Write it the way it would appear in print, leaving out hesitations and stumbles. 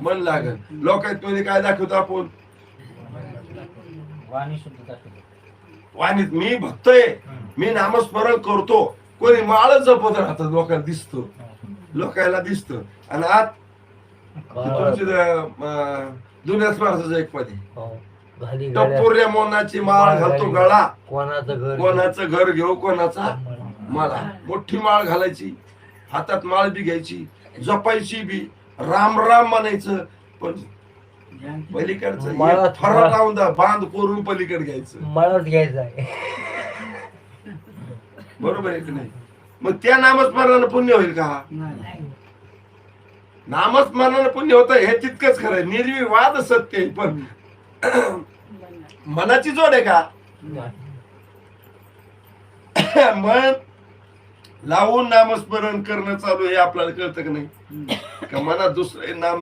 मन लागल. लोकांमध्ये काय दाखवतो आपण? वाणीत मी भक्त आहे, मी नामस्मरण करतो. कोणी माळच जपत राहतात, लोकांना दिसतो, लोकांना दिसतं. आणि आत तुमची दुनियाच माणसाचं एक पदी टप्पुर्या मोनाची माळ घालतो गळा, कोणाचं घर घेऊ कोणाचा मला. मोठी माळ घालायची, हातात माळ बी घ्यायची, जपायची बी, राम राम म्हणायचं. पण पलीकडचं फरक लावून दा बांध करून पलीकडे घ्यायचं, मळत घ्यायचं आहे. बरोबर आहे की नाही? मग त्या नामस्मरणानं पुण्य होईल का? नामस्मरणानं पुण्य होतं हे तितकंच खरं आहे, निर्विवाद सत्य आहे. पण मनाची जोड आहे का? मन लावून नामस्मरण करणं चालू हे आपल्याला कळतं की नाही? का मनात दुसरे नाम